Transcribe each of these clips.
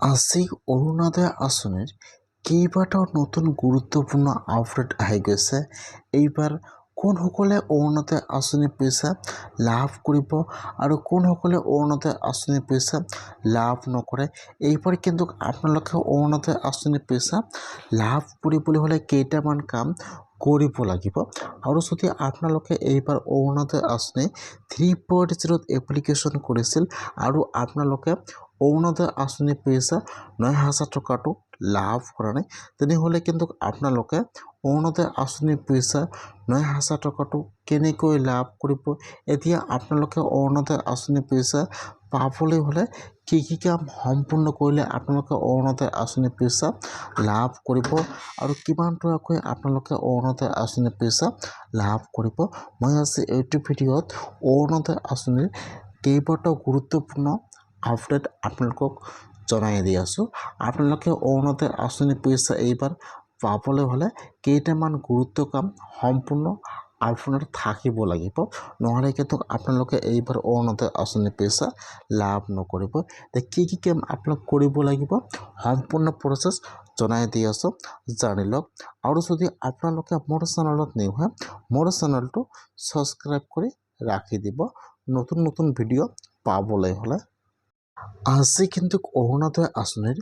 আজি অৰুণোদয় আঁচনিৰ কেইবাটাও নতুন গুৰুত্বপূৰ্ণ আপডেট আহি গৈছে। এইবাৰ কোনসকলে অৰুণোদয় আঁচনিৰ পইচা লাভ কৰিব আৰু কোনসকলে অৰুণোদয় আঁচনিৰ পইচা লাভ নকৰে। এইবাৰ কিন্তু আপোনালোকে অৰুণোদয় আঁচনিৰ পইচা লাভ কৰিবলৈ হ'লে কেইটামান কাম কৰিব লাগিব। আৰু যদি আপোনালোকে এইবাৰ অৰুণোদয় আঁচনি 3.0 এপ্লিকেশ্যন কৰিছিল আৰু আপোনালোকে অৰুণোদয় আঁচনিৰ পইচা 9,000 টকাটো লাভ কৰা নাই, তেনেহ'লে কিন্তু আপোনালোকে অৰুণোদয় আঁচনিৰ পইচা 9,000 টকাটো কেনেকৈ লাভ কৰিব। এতিয়া আপোনালোকে অৰুণোদয় আঁচনিৰ পইচা পাবলৈ হ'লে কি কাম সম্পূৰ্ণ কৰিলে আপোনালোকে অৰুণোদয় আঁচনিৰ পইচা লাভ কৰিব আৰু কিমান টকাকৈ আপোনালোকে অৰুণোদয় আঁচনিৰ পইচা লাভ কৰিব। মই আজি এইটো ভিডিঅ'ত অৰুণোদয় আঁচনিৰ কেইবাটাও গুৰুত্বপূৰ্ণ আপডেট আপোনালোকক জনাই দি আছোঁ। আপোনালোকে অৰুণোদয় আঁচনিৰ পইচা এইবাৰ পাবলৈ হ'লে কেইটামান গুৰুত্ব কাম সম্পূৰ্ণ আপোনাৰ থাকিব লাগিব, নহ'লে কিন্তু আপোনালোকে এইবাৰ অৰুণোদয় আঁচনিৰ পইচা লাভ নকৰিব। কি কাম আপোনালোক কৰিব লাগিব সম্পূৰ্ণ প্ৰচেছ জনাই দি আছোঁ, জানি লওক। আৰু যদি আপোনালোকে মোৰ চেনেলত নিউ হয়, মোৰ চেনেলটো ছাবস্ক্ৰাইব কৰি ৰাখি দিব নতুন নতুন ভিডিঅ' পাবলৈ হ'লে। আজি কিন্তু অৰুণোদয় আঁচনিৰ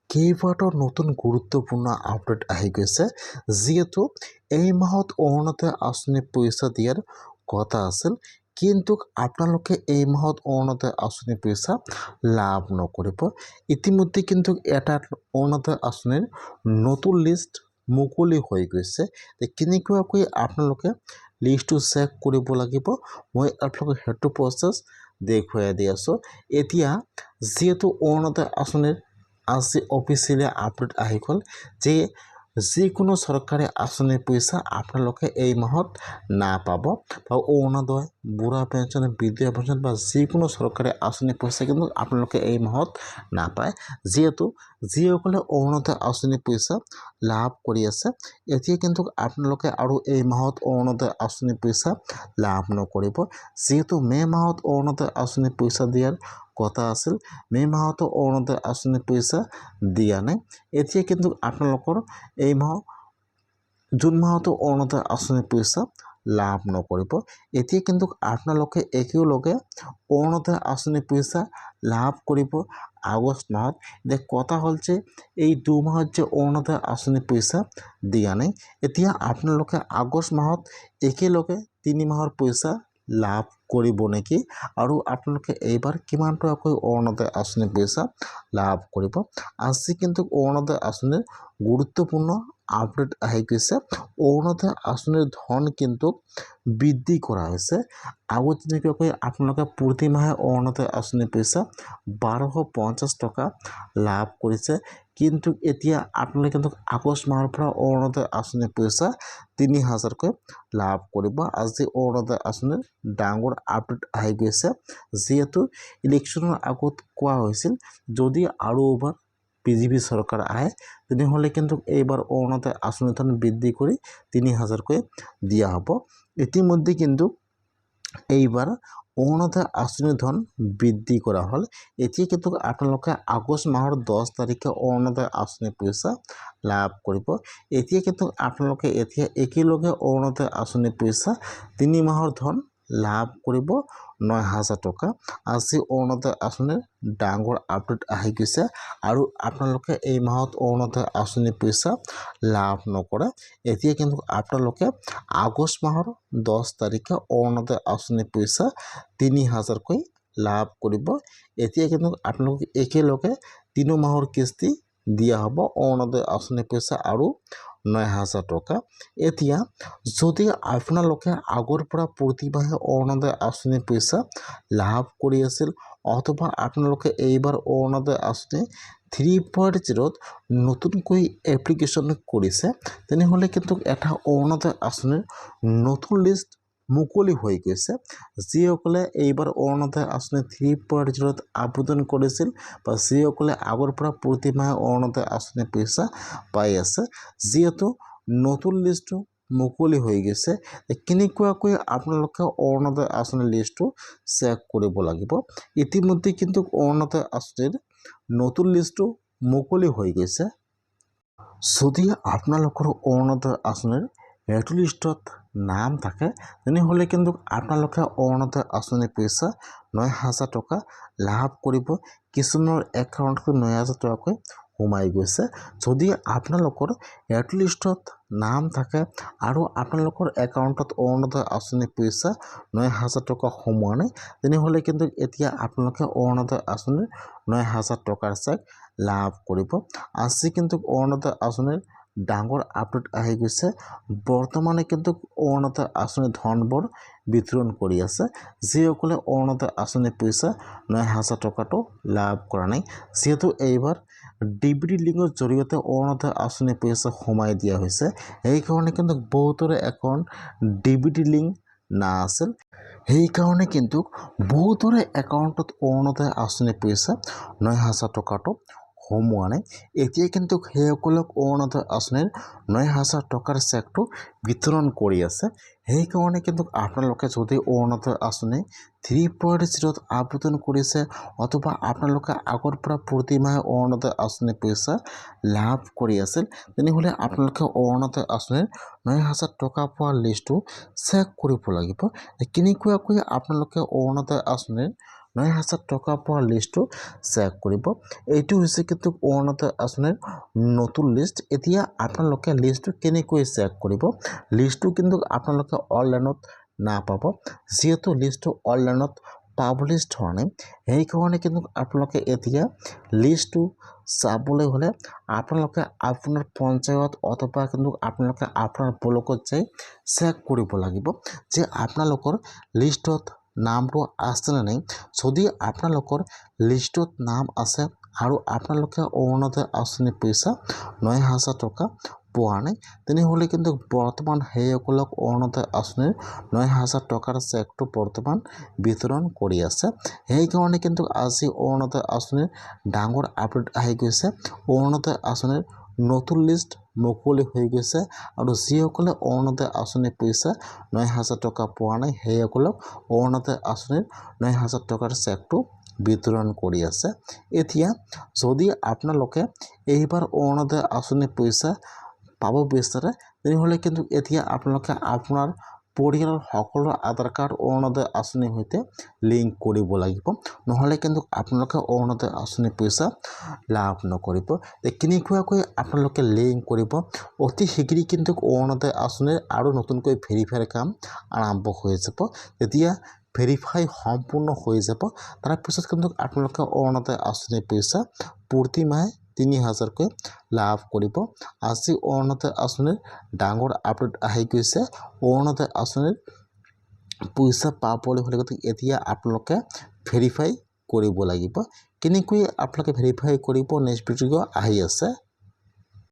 কেইবাটাও নতুন গুৰুত্বপূৰ্ণ আপডেট আহি গৈছে। যিহেতু এই মাহত অৰুণোদয় আঁচনিৰ পইচা দিয়াৰ কথা আছিল, কিন্তু আপোনালোকে এই মাহত অৰুণোদয় আঁচনিৰ পইচা লাভ নকৰিব। ইতিমধ্যে কিন্তু এটা অৰুণোদয় আঁচনিৰ নতুন লিষ্ট মুকলি হৈ গৈছে। কেনেকুৱাকৈ আপোনালোকে লিষ্টটো চেক কৰিব লাগিব, মই আপোনালোকক সেইটো প্ৰচেছ দেখুৱাই দি আছোঁ। এতিয়া যিহেতু অৰুণোদয় আঁচনিৰ আজি অফিচিয়েলি আপডেট আহি গ'ল যে যিকোনো চৰকাৰী আঁচনিৰ পইচা আপোনালোকে এই মাহত নাপাব, বা অৰুণোদয়, বুঢ়া পেঞ্চন, বৃদ্ধা পেঞ্চন বা যিকোনো চৰকাৰী আঁচনিৰ পইচা কিন্তু আপোনালোকে এই মাহত নাপায়। যিহেতু যিসকলে অৰুণোদয় আঁচনিৰ পইচা লাভ কৰি আছে, এতিয়া কিন্তু আপোনালোকে আৰু এই মাহত অৰুণোদয় আঁচনিৰ পইচা লাভ নকৰিব। যিহেতু মে' মাহত অৰুণোদয় আঁচনিৰ পইচা দিয়াৰ কথা আছিল, মে' মাহতো অৰুণোদয় আঁচনিৰ পইচা দিয়া নাই। এতিয়া কিন্তু আপোনালোকৰ এই মাহ জুন মাহতো অৰুণোদয় আঁচনিৰ পইচা লাভ নকৰিব। এতিয়া কিন্তু আপোনালোকে একেলগে অৰুণোদয় আঁচনিৰ পইচা লাভ কৰিব আগষ্ট মাহত। এতিয়া কথা হ'ল যে এই 2 মাহত যে অৰুণোদয় আঁচনিৰ পইচা দিয়া নাই, এতিয়া আপোনালোকে আগষ্ট মাহত একেলগে 3 মাহৰ পইচা লাভ কৰিব নেকি, আৰু আপোনালোকে এইবাৰ কিমান টকাকৈ অৰুণোদয় আঁচনিৰ পইচা লাভ কৰিব। আজি কিন্তু অৰুণোদয় আঁচনিৰ গুৰুত্বপূৰ্ণ আপডেট আহি গৈছে। অৰুণোদয় আঁচনিৰ ধন কিন্তু বৃদ্ধি কৰা হৈছে। আগত যেনেকুৱাকৈ আপোনালোকে প্ৰতি মাহে অৰুণোদয় আঁচনিৰ পইচা 1250 টকা লাভ কৰিছে, কিন্তু এতিয়া আপোনালোকে কিন্তু আগষ্ট মাহৰ পৰা অৰুণোদয় আঁচনিৰ পইচা 3,000কৈ লাভ কৰিব। আজি অৰুণোদয় আঁচনিৰ ডাঙৰ আপডেট আহি গৈছে। যিহেতু ইলেকশ্যনৰ আগত কোৱা হৈছিল যদি আৰু এবাৰ বিজেপি চৰকাৰ আহে, তেনেহ'লে কিন্তু এইবাৰ অৰুণোদয় আঁচনিৰ ধন বৃদ্ধি কৰি 3,000কৈ দিয়া হ'ব। ইতিমধ্যে কিন্তু এইবাৰ অৰুণোদয় আঁচনিৰ ধন বৃদ্ধি কৰা হ'ল। এতিয়া কিন্তু আপোনালোকে আগষ্ট মাহৰ 10 তাৰিখে অৰুণোদয় আঁচনিৰ পইচা লাভ কৰিব। এতিয়া কিন্তু আপোনালোকে এতিয়া একেলগে অৰুণোদয় আঁচনিৰ পইচা 3 মাহৰ ধন লাভ কৰিব 9,000 টকা। আজি অৰুণোদয় আঁচনিৰ ডাঙৰ আপডেট আহি গৈছে, আৰু আপোনালোকে এই মাহত অৰুণোদয় আঁচনিৰ পইচা লাভ নকৰে। এতিয়া কিন্তু আপোনালোকে আগষ্ট মাহৰ 10 তাৰিখে অৰুণোদয় আঁচনিৰ পইচা 3,000কৈ লাভ কৰিব। এতিয়া কিন্তু আপোনালোকে একেলগে 3 মাহৰ কিস্তি দিয়া হ'ব অৰুণোদয় আঁচনিৰ পইচা আৰু 9,000 টকা। এতিয়া যদি আপোনালোকে আগৰ পৰা প্ৰতিমাহে অৰুণোদয় আঁচনিৰ পইচা লাভ কৰি আছিল, অথবা আপোনালোকে এইবাৰ অৰুণোদয় আঁচনি 3.0 নতুনকৈ এপ্লিকেশ্যন কৰিছে, তেনেহ'লে কিন্তু এটা অৰুণোদয় আঁচনিৰ নতুন লিষ্ট মুকলি হৈ গৈছে। যিসকলে এইবাৰ অৰুণোদয় আঁচনি 3.0 আবেদন কৰিছিল, বা যিসকলে আগৰ পৰা প্ৰতিমাহে অৰুণোদয় আঁচনিৰ পইচা পাই আছে, যিহেতু নতুন লিষ্টটো মুকলি হৈ গৈছে, কেনেকুৱাকৈ আপোনালোকে অৰুণোদয় আঁচনিৰ লিষ্টটো চেক কৰিব লাগিব। ইতিমধ্যে কিন্তু অৰুণোদয় আঁচনিৰ নতুন লিষ্টটো মুকলি হৈ গৈছে। যদি আপোনালোকৰ অৰুণোদয় আঁচনিৰ ৰেড লিষ্টত নাম থাকে তেনেহ'লে কিন্তু আপোনালোকে অৰুণোদয় আঁচনিৰ পইচা 9,000 টকা লাভ কৰিব। কিছুমানৰ একাউণ্টত 9,000 টকাকৈ সোমাই গৈছে। যদি আপোনালোকৰ ৰেড লিষ্টত নাম থাকে আৰু আপোনালোকৰ একাউণ্টত অৰুণোদয় আঁচনিৰ পইচা 9,000 টকা সোমোৱা নাই তেনেহ'লে কিন্তু এতিয়া আপোনালোকে অৰুণোদয় আঁচনিৰ 9,000 টকাৰ চেক লাভ কৰিব। আজি কিন্তু অৰুণোদয় আঁচনিৰ ডাঙৰ আপডেট আহি গৈছে। বৰ্তমানে কিন্তু অৰুণোদয় আঁচনিৰ ধনবোৰ বিতৰণ কৰি আছে। যিসকলে অৰুণোদয় আঁচনিৰ পইচা 9,000 টকাটো লাভ কৰা নাই, যিহেতু এইবাৰ ডিবিটি লিংকৰ জৰিয়তে অৰুণোদয় আঁচনিৰ পইচা সোমাই দিয়া হৈছে, সেইকাৰণে কিন্তু বহুতৰে একাউণ্ট ডিবিটি লিংক নাছিল। সেইকাৰণে কিন্তু বহুতৰে একাউণ্টত অৰুণোদয় আঁচনিৰ পইচা 9,000 টকাটো সোমোৱা নাই। এতিয়া কিন্তু সেইসকলক অৰুণোদয় আঁচনিৰ 9,000 টকাৰ চেকটো বিতৰণ কৰি আছে। সেইকাৰণে কিন্তু আপোনালোকে যদি অৰুণোদয় আঁচনি 3.0ত আবেদন কৰিছে অথবা আপোনালোকে আগৰ পৰা প্ৰতিমাহে অৰুণোদয় আঁচনিৰ পইচা লাভ কৰি আছিল তেনেহ'লে আপোনালোকে অৰুণোদয় আঁচনিৰ 9,000 টকা পোৱা লিষ্টটো চেক কৰিব লাগিব। কেনেকুৱাকৈ আপোনালোকে অৰুণোদয় আঁচনিৰ 9,000 টকা পোৱা লিষ্টটো চেক কৰিব। এইটো হৈছে কিন্তু অৰুণোদয় আঁচনিৰ নতুন লিষ্ট। এতিয়া আপোনালোকে লিষ্টটো কেনেকৈ চেক কৰিব? লিষ্টটো কিন্তু আপোনালোকে অনলাইনত নাপাব, যিহেতু লিষ্টটো অনলাইনত পাব্লিছ হোৱা নাই। সেইকাৰণে কিন্তু আপোনালোকে এতিয়া লিষ্টটো চাবলৈ হ'লে আপোনালোকে আপোনাৰ পঞ্চায়ত অথবা কিন্তু আপোনালোকে আপোনাৰ ব্লকত যাই চেক কৰিব লাগিব যে আপোনালোকৰ লিষ্টত নামটো আছেনে নাই। যদি আপোনালোকৰ লিষ্টত নাম আছে আৰু আপোনালোকে অৰুণোদয় আঁচনিৰ পইচা 9,000 টকা পোৱা নাই তেনেহ'লে কিন্তু বৰ্তমান সেইসকলক অৰুণোদয় আঁচনিৰ 9,000 টকাৰ চেকটো বৰ্তমান বিতৰণ কৰি আছে। সেইকাৰণে কিন্তু আজি অৰুণোদয় আঁচনিৰ ডাঙৰ আপডেট আহি গৈছে। অৰুণোদয় আঁচনিৰ নতুন লিষ্ট মুকলি হৈ গৈছে আৰু যিসকলে অৰুণোদয় আঁচনিৰ পইচা 9,000 টকা পোৱা নাই সেইসকলক অৰুণোদয় আঁচনিৰ 9,000 টকাৰ চেকটো বিতৰণ কৰি আছে। এতিয়া যদি আপোনালোকে এইবাৰ অৰুণোদয় আঁচনিৰ পইচা পাব বিচাৰে তেনেহ'লে কিন্তু এতিয়া আপোনালোকে আপোনাৰ পৰিয়ালৰ সকলো আধাৰ কাৰ্ড অৰুণোদয় আঁচনিৰ সৈতে লিংক কৰিব লাগিব, নহ'লে কিন্তু আপোনালোকে অৰুণোদয় আঁচনিৰ পইচা লাভ নকৰিব। কেনেকুৱাকৈ আপোনালোকে লিংক কৰিব? অতি শীঘ্ৰেই কিন্তু অৰুণোদয় আঁচনিৰ আৰু নতুনকৈ ভেৰিফাইৰ কাম আৰম্ভ হৈ যাব। তেতিয়া ভেৰিফাই সম্পূৰ্ণ হৈ যাব, তাৰপিছত কিন্তু আপোনালোকে অৰুণোদয় আঁচনিৰ পইচা প্ৰতিমাহে 3,000কৈ লাভ কৰিব। আজি অৰুণোদয় আঁচনিৰ ডাঙৰ আপডেট আহি গৈছে। অৰুণোদয় আঁচনিৰ পইচা পাবলৈ হ'লে এতিয়া আপোনালোকে ভেৰিফাই কৰিব লাগিব। কেনেকৈ আপোনালোকে ভেৰিফাই কৰিব নেক্সট ভিডিঅ' আহি আছে।